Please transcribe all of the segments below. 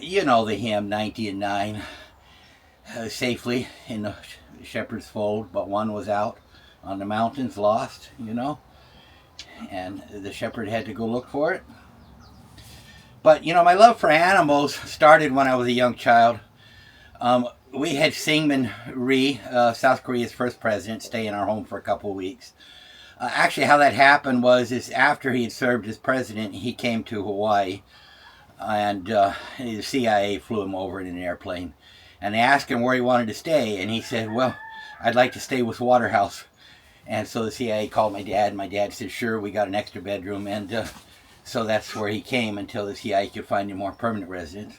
You know the hymn, 90 and 9, safely in the shepherd's fold, but one was out on the mountains lost, and the shepherd had to go look for it. But, my love for animals started when I was a young child. We had Syngman Rhee, South Korea's first president, stay in our home for a couple of weeks. Actually, how that happened is after he had served as president, he came to Hawaii, and the CIA flew him over in an airplane. And they asked him where he wanted to stay, and he said, well, I'd like to stay with Waterhouse. And so the CIA called my dad, and my dad said, sure, we got an extra bedroom, and so that's where he came until the CIA could find a more permanent residence.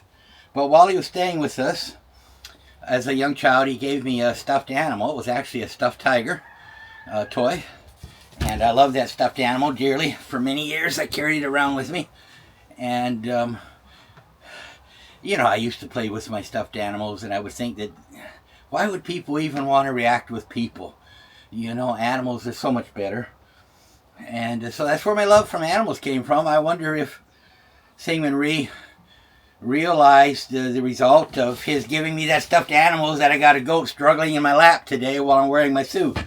But while he was staying with us, as a young child, he gave me a stuffed animal. It was actually a stuffed tiger toy, and I loved that stuffed animal dearly. For many years, I carried it around with me, and I used to play with my stuffed animals, and I would think that, why would people even want to react with people? Animals are so much better. And so that's where my love from animals came from. I wonder if Syngman Rhee realized the result of his giving me that stuffed animals that I got a goat struggling in my lap today while I'm wearing my suit.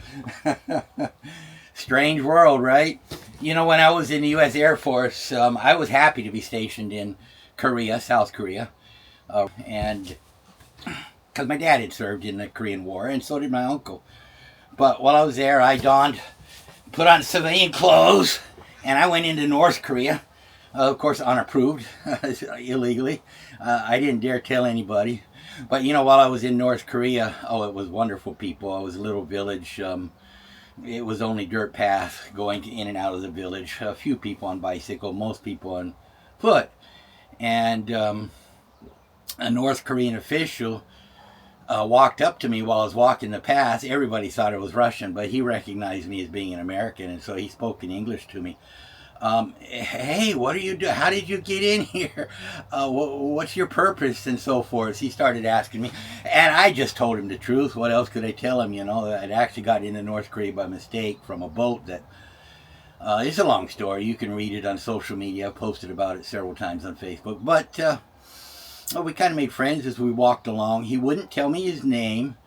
Strange world, right? When I was in the U.S. Air Force, I was happy to be stationed in Korea, South Korea. And because my dad had served in the Korean War, and so did my uncle. But while I was there, I put on civilian clothes, and I went into North Korea, of course unapproved, illegally. I didn't dare tell anybody. But while I was in North Korea, it was wonderful people. It was a little village. It was only dirt path going in and out of the village. A few people on bicycle, most people on foot. And a North Korean official walked up to me while I was walking the path. Everybody thought I was Russian, but he recognized me as being an American, and so he spoke in English to me. Hey, what are you doing? How did you get in here? What's your purpose? And so forth. He started asking me, and I just told him the truth. What else could I tell him? I'd actually got into North Korea by mistake from a boat that... it's a long story. You can read it on social media. I've posted about it several times on Facebook. But we kind of made friends as we walked along. He wouldn't tell me his name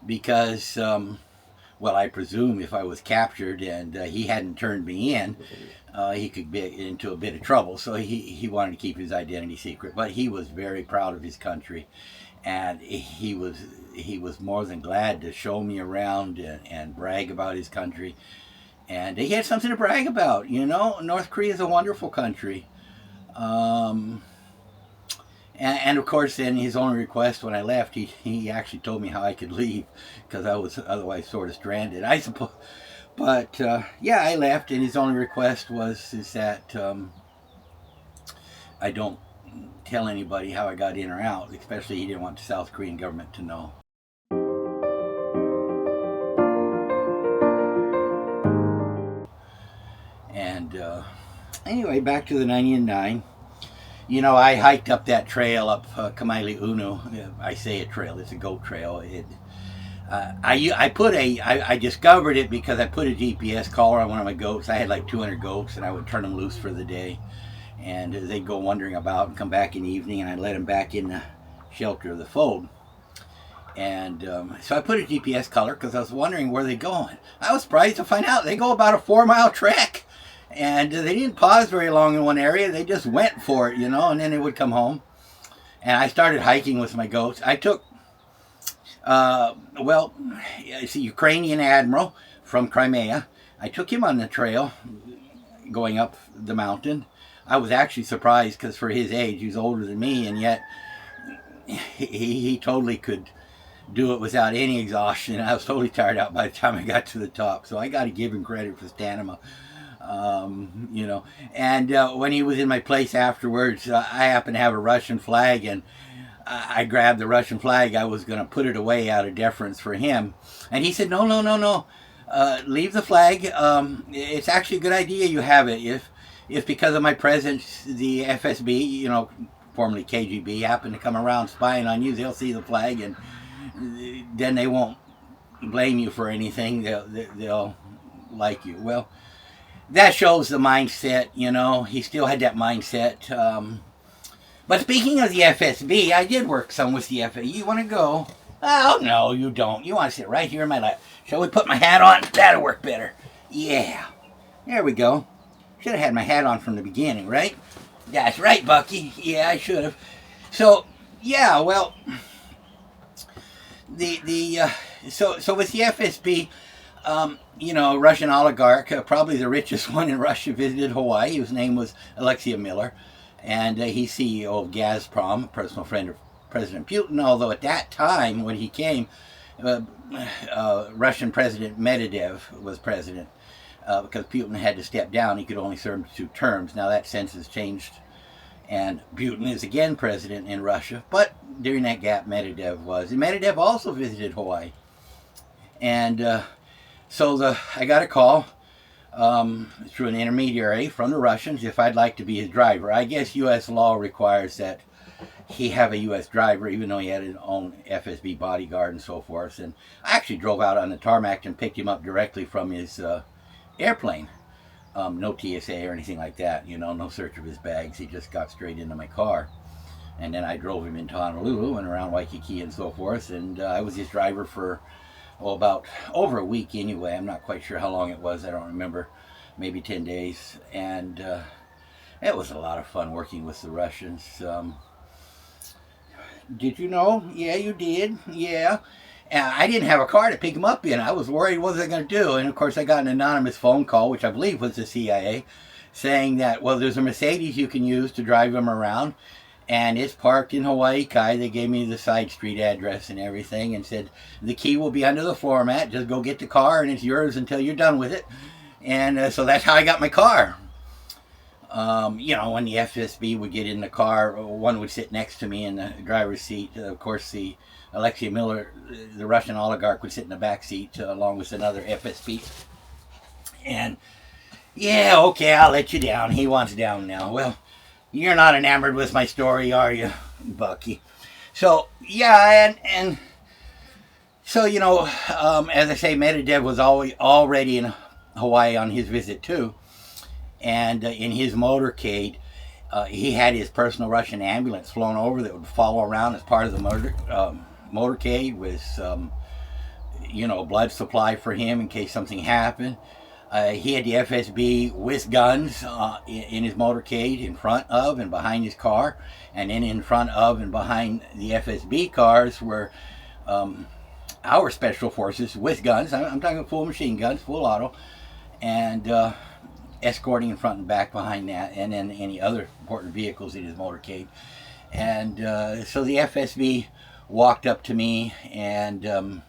because, I presume if I was captured and he hadn't turned me in, he could get into a bit of trouble. So he wanted to keep his identity secret. But he was very proud of his country, and he was more than glad to show me around and brag about his country. And he had something to brag about. North Korea is a wonderful country. And of course, then his only request when I left, he actually told me how I could leave because I was otherwise sort of stranded, I suppose. But I left, and his only request is that I don't tell anybody how I got in or out. Especially, he didn't want the South Korean government to know. And anyway, back to the 90 and 9. I hiked up that trail up Kamaili Unu. I say a trail, it's a goat trail. I discovered it because I put a GPS collar on one of my goats. I had like 200 goats, and I would turn them loose for the day. And they'd go wandering about and come back in the evening, and I'd let them back in the shelter of the fold. And so I put a GPS collar because I was wondering where they're going. I was surprised to find out they go about a 4-mile trek. And they didn't pause very long in one area. They just went for it, and then they would come home. And I started hiking with my goats. I took, it's a Ukrainian admiral from Crimea. I took him on the trail going up the mountain. I was actually surprised because for his age, he was older than me, and yet he totally could do it without any exhaustion. I was totally tired out by the time I got to the top. So I got to give him credit for stamina. And when he was in my place afterwards, I happened to have a Russian flag, and I grabbed the Russian flag. I was going to put it away out of deference for him, and he said, no, leave the flag. It's actually a good idea you have it. If because of my presence, the FSB, formerly KGB, happen to come around spying on you, they'll see the flag, and then they won't blame you for anything. They'll like you. Well, that shows the mindset, He still had that mindset. But speaking of the FSB, I did work some with the FSB. You want to go? Oh, no, you don't. You want to sit right here in my lap. Shall we put my hat on? That'll work better. Yeah. There we go. Should have had my hat on from the beginning, right? That's right, Bucky. Yeah, I should have. So, yeah, well, so with the FSB, Russian oligarch, probably the richest one in Russia, visited Hawaii. His name was Alexei Miller, and he's CEO of Gazprom, a personal friend of President Putin, although at that time when he came, Russian President Medvedev was president, because Putin had to step down. He could only serve 2 terms. Now that sense has changed, and Putin is again president in Russia, but during that gap Medvedev was. And Medvedev also visited Hawaii. And so I got a call through an intermediary from the Russians if I'd like to be his driver. I guess U.S. law requires that he have a U.S. driver, even though he had his own FSB bodyguard and so forth. And I actually drove out on the tarmac and picked him up directly from his airplane. No TSA or anything like that, no search of his bags. He just got straight into my car. And then I drove him into Honolulu and around Waikiki and so forth. And I was his driver for, about over a week anyway. I'm not quite sure how long it was. I don't remember. Maybe 10 days. And it was a lot of fun working with the Russians. Did you know? Yeah, you did. Yeah. I didn't have a car to pick him up in. I was worried what was I going to do. And of course I got an anonymous phone call, which I believe was the CIA, saying that, well, there's a Mercedes you can use to drive him around. And it's parked in Hawaii Kai. They gave me the side street address and everything and said, the key will be under the floor mat. Just go get the car and it's yours until you're done with it. And so that's how I got my car. When the FSB would get in the car, one would sit next to me in the driver's seat. Of course, the Alexei Miller, the Russian oligarch, would sit in the back seat along with another FSB. And, yeah, okay, I'll let you down. He wants down now. Well, you're not enamored with my story, are you, Bucky? So, yeah, and so, as I say, Medvedev was already in Hawaii on his visit, too. And in his motorcade, he had his personal Russian ambulance flown over that would follow around as part of the motorcade with, blood supply for him in case something happened. He had the FSB with guns in his motorcade in front of and behind his car. And then in front of and behind the FSB cars were our special forces with guns. I'm talking full machine guns, full auto. And escorting in front and back behind that, and then any other important vehicles in his motorcade. And so the FSB walked up to me, and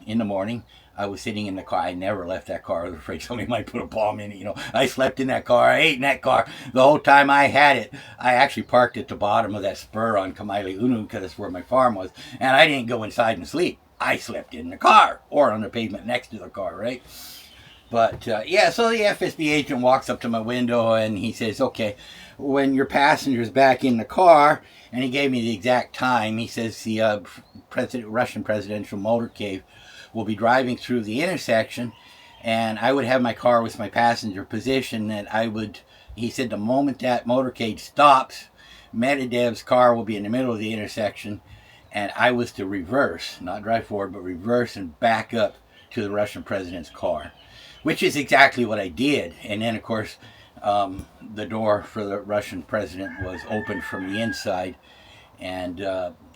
in the morning, I was sitting in the car. I never left that car. I was afraid somebody might put a bomb in it. I slept in that car. I ate in that car. The whole time I had it, I actually parked at the bottom of that spur on Kamaile Unu because that's where my farm was. And I didn't go inside and sleep. I slept in the car or on the pavement next to the car, right? But, so the FSB agent walks up to my window and he says, okay, when your passenger's back in the car, and he gave me the exact time, he says the Russian presidential motorcade will be driving through the intersection, and I would have my car with my passenger position, and he said the moment that motorcade stops, Medvedev's car will be in the middle of the intersection, and I was to reverse, not drive forward, but reverse and back up to the Russian president's car. Which is exactly what I did. And then, of course, the door for the Russian president was opened from the inside. And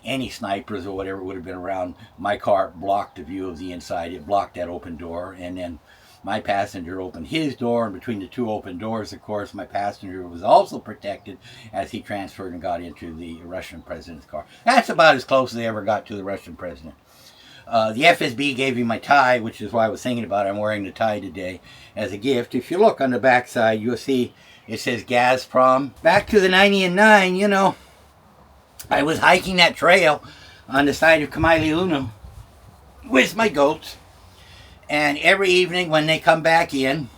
any snipers or whatever would have been around. My car blocked the view of the inside. It blocked that open door. And then my passenger opened his door. And between the two open doors, of course, my passenger was also protected as he transferred and got into the Russian president's car. That's about as close as they ever got to the Russian president. The FSB gave me my tie, which is why I was thinking about it. I'm wearing the tie today as a gift. If you look on the back side, you'll see it says Gazprom. Back to the 90 and 9, I was hiking that trail on the side of Kamaile Unu with my goats. And every evening when they come back in,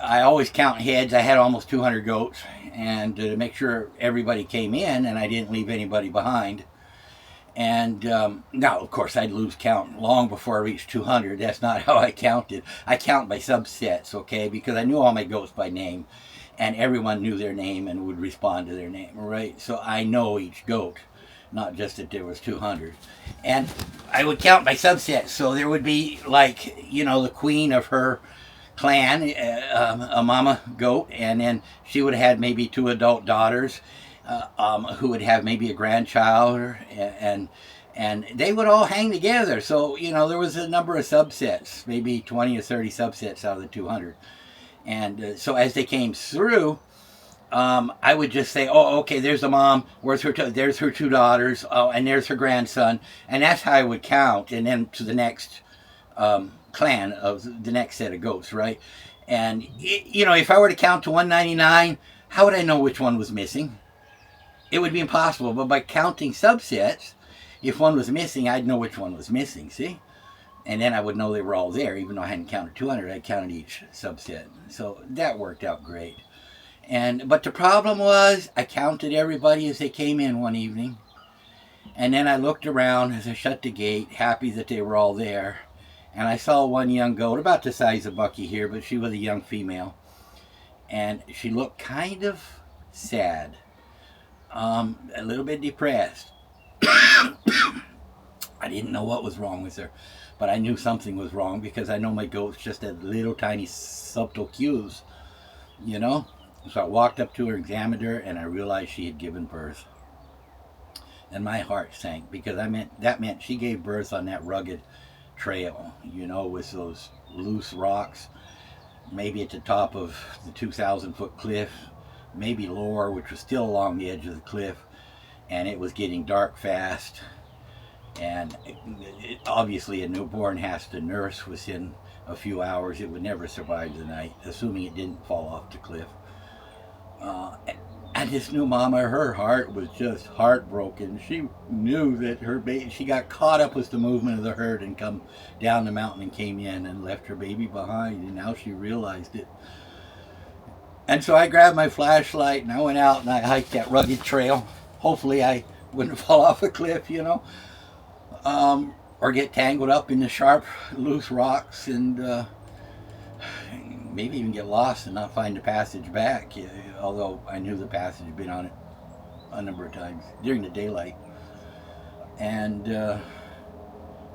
I always count heads. I had almost 200 goats. And to make sure everybody came in and I didn't leave anybody behind. And now, of course, I'd lose count long before I reached 200. That's not how I counted. I count by subsets, okay, because I knew all my goats by name. and everyone knew their name and would respond to their name, right? So I know each goat, not just that there was 200. And I would count by subsets. So there would be, like, the queen of her clan, a mama goat, and then she would have had maybe 2 adult daughters, who would have maybe a grandchild, and they would all hang together. So there was a number of subsets, maybe 20 or 30 subsets out of the 200. And so as they came through, I would just say, oh, okay, there's the mom, there's her 2 daughters, oh, and there's her grandson, and that's how I would count, and then to the next clan of the next set of goats, right? And if I were to count to 199, how would I know which one was missing? It would be impossible. But by counting subsets, if one was missing, I'd know which one was missing. See? And then I would know they were all there, even though I hadn't counted 200. I counted each subset, so that worked out great. But the problem was, I counted everybody as they came in one evening, and then I looked around as I shut the gate, happy that they were all there. And I saw one young goat, about the size of Bucky here, but she was a young female. And she looked kind of sad, a little bit depressed. I didn't know what was wrong with her, but I knew something was wrong because I know my goats just had little tiny subtle cues, So I walked up to her, examined her, and I realized she had given birth. And my heart sank because that meant she gave birth on that rugged trail, with those loose rocks, maybe at the top of the 2,000-foot cliff, maybe lower, which was still along the edge of the cliff, and it was getting dark fast. And obviously a newborn has to nurse within a few hours. It would never survive the night, assuming it didn't fall off the cliff. And this new mama, her heart was just heartbroken. She knew that her baby, she got caught up with the movement of the herd and come down the mountain and came in and left her baby behind, and now she realized it. And so I grabbed my flashlight and I went out and I hiked that rugged trail. Hopefully I wouldn't fall off a cliff, or get tangled up in the sharp, loose rocks, and maybe even get lost and not find the passage back, although I knew the passage, had been on it a number of times during the daylight. And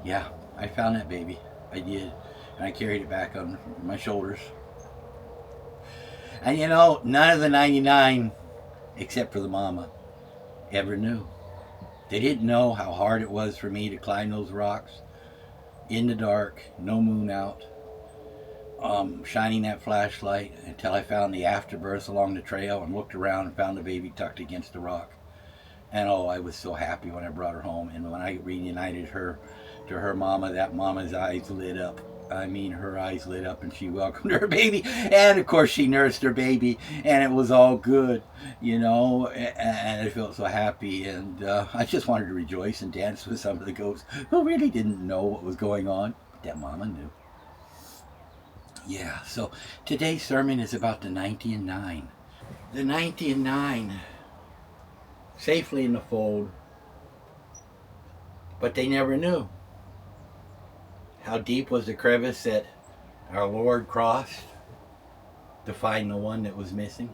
yeah, I found that baby. I did. And I carried it back on my shoulders. And none of the 99, except for the mama, ever knew. They didn't know how hard it was for me to climb those rocks in the dark, no moon out, shining that flashlight until I found the afterbirth along the trail and looked around and found the baby tucked against the rock. And oh, I was so happy when I brought her home. And when I reunited her to her mama, that mama's eyes lit up. I mean, her eyes lit up and she welcomed her baby. And of course she nursed her baby and it was all good, and I felt so happy. And I just wanted to rejoice and dance with some of the goats who really didn't know what was going on. But that mama knew. Yeah, so today's sermon is about the 90 and 9. The 90 and 9, safely in the fold, but they never knew. How deep was the crevice that our Lord crossed to find the one that was missing?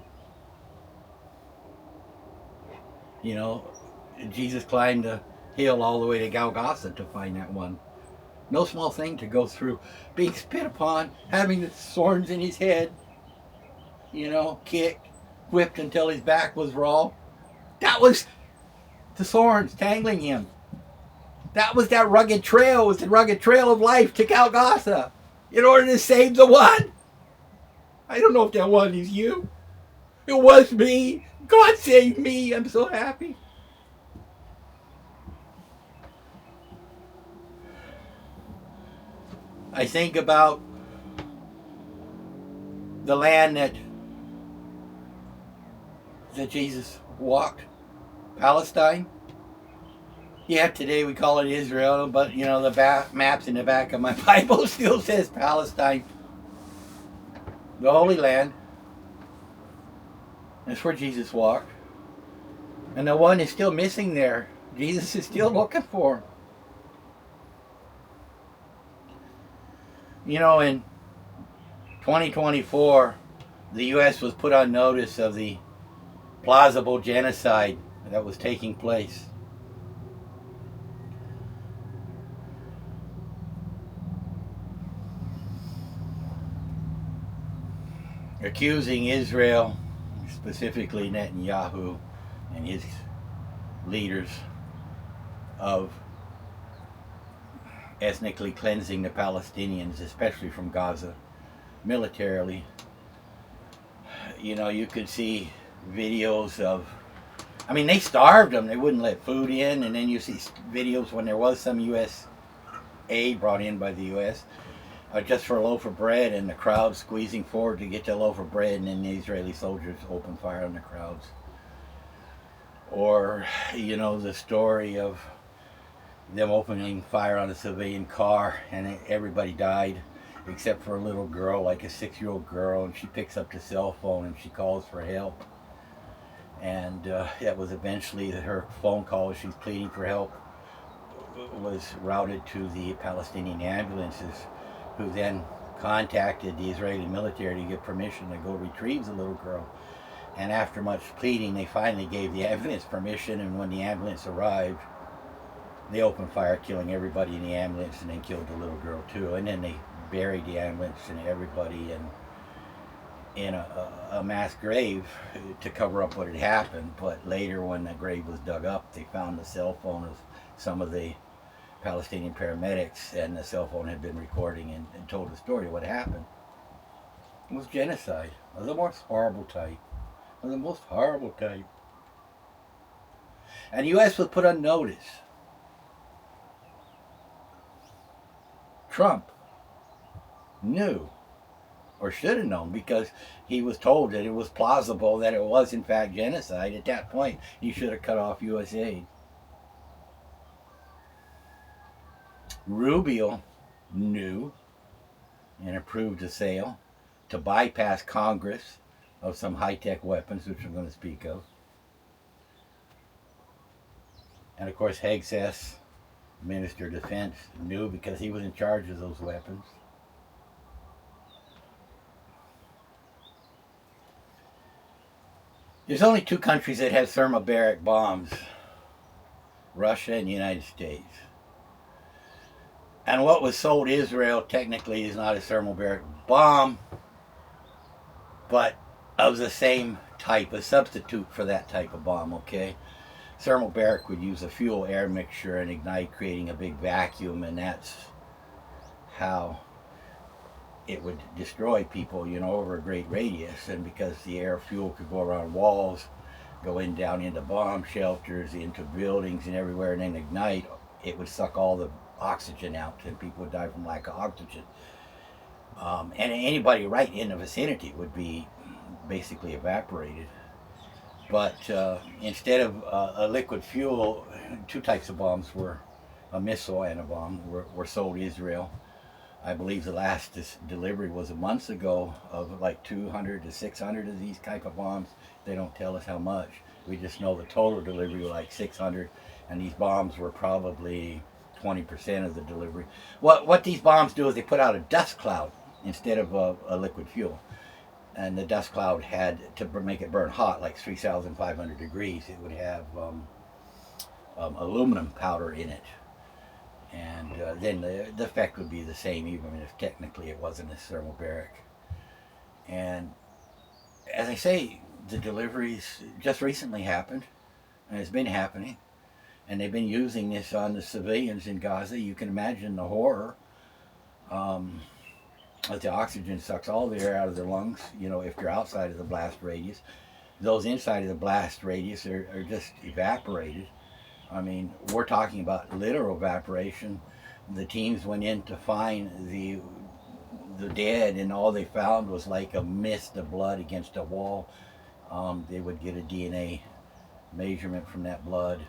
Jesus climbed the hill all the way to Golgotha to find that one. No small thing to go through. Being spit upon, having the thorns in his head, kicked, whipped until his back was raw. That was the thorns tangling him. That was that rugged trail. It was the rugged trail of life to Golgotha in order to save the one. I don't know if that one is you. It was me. God saved me. I'm so happy. I think about the land that Jesus walked, Palestine. Yeah, today we call it Israel, but the maps in the back of my Bible still says Palestine. The Holy Land. That's where Jesus walked. And the one is still missing there. Jesus is still looking for him. In 2024, the U.S. was put on notice of the plausible genocide that was taking place. Accusing Israel, specifically Netanyahu and his leaders, of ethnically cleansing the Palestinians, especially from Gaza, militarily. You know, you could see videos of, I mean, they starved them. They wouldn't let food in. And then you see videos when there was some U.S. aid brought in by the U.S. Just for a loaf of bread, and the crowd squeezing forward to get the loaf of bread, and then the Israeli soldiers open fire on the crowds. Or, you know, the story of them opening fire on a civilian car, and everybody died except for a little girl, like a 6-year-old girl, and she picks up the cell phone and she calls for help. And it was eventually her phone call, she's pleading for help, was routed to the Palestinian ambulances, who then contacted the Israeli military to get permission to go retrieve the little girl. And after much pleading, they finally gave the ambulance permission, and when the ambulance arrived, they opened fire, killing everybody in the ambulance, and then killed the little girl too. And then they buried the ambulance and everybody in a mass grave to cover up what had happened. But later, when the grave was dug up, they found the cell phone of some of the Palestinian paramedics, and the cell phone had been recording and told the story of what happened. It was genocide of the most horrible type. Of the most horrible type. And the U.S. was put on notice. Trump knew, or should have known, because he was told that it was plausible that it was in fact genocide. At that point, he should have cut off U.S. aid. Rubio knew and approved the sale to bypass Congress of some high-tech weapons, which I'm going to speak of. And of course, Hegseth, Minister of Defense, knew because he was in charge of those weapons. There's only 2 countries that have thermobaric bombs, Russia and the United States. And what was sold to Israel technically is not a thermobaric bomb, but of the same type, a substitute for that type of bomb, okay? Thermobaric would use a fuel-air mixture and ignite, creating a big vacuum, and that's how it would destroy people, you know, over a great radius. And because the air fuel could go around walls, go in down into bomb shelters, into buildings and everywhere, and then ignite, it would suck all the oxygen out, and people would die from lack of oxygen. And anybody right in the vicinity would be basically evaporated. But instead of a liquid fuel, 2 types of bombs were, a missile and a bomb, were sold to Israel. I believe the last delivery was a month ago of like 200 to 600 of these type of bombs. They don't tell us how much. We just know the total delivery was like 600, and these bombs were probably 20% of the delivery. What these bombs do is they put out a dust cloud instead of a liquid fuel. And the dust cloud had, to make it burn hot, like 3,500 degrees, it would have aluminum powder in it. And then the effect would be the same, even if technically it wasn't a thermobaric. And as I say, the deliveries just recently happened, and it's been happening. And they've been using this on the civilians in Gaza. You can imagine the horror. As the oxygen sucks all the air out of their lungs, you know, if you're outside of the blast radius. Those inside of the blast radius are just evaporated. I mean, we're talking about literal evaporation. The teams went in to find the dead, and all they found was like a mist of blood against a wall. They would get a DNA measurement from that blood.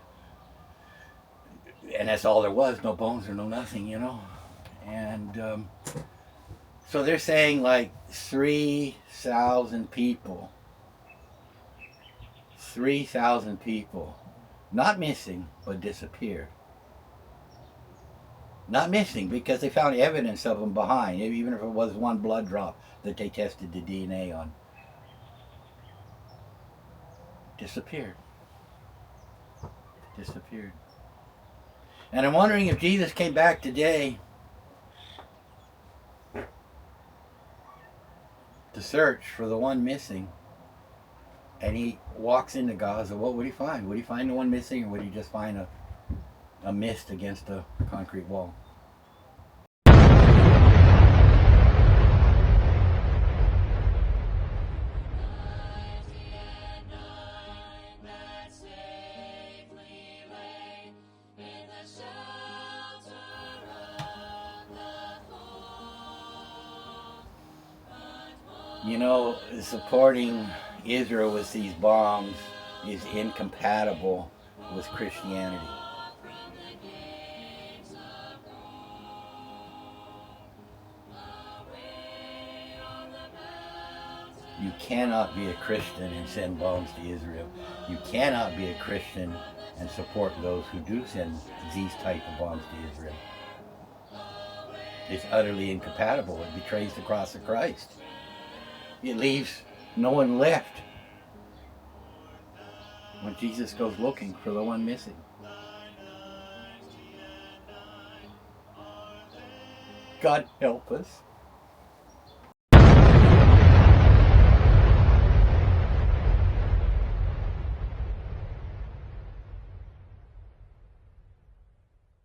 And that's all there was, no bones or no nothing, you know. And so they're saying like 3,000 people. 3,000 people. Not missing, but disappeared. Not missing because they found evidence of them behind, even if it was one blood drop that they tested the DNA on. disappeared. Disappeared. And I'm wondering if Jesus came back today to search for the one missing, and he walks into Gaza, what would he find? Would he find the one missing, or would he just find a mist against a concrete wall? You know, supporting Israel with these bombs is incompatible with Christianity. You cannot be a Christian and send bombs to Israel. You cannot be a Christian and support those who do send these type of bombs to Israel. It's utterly incompatible. It betrays the cross of Christ. It leaves no one left when Jesus goes looking for the one missing. God help us.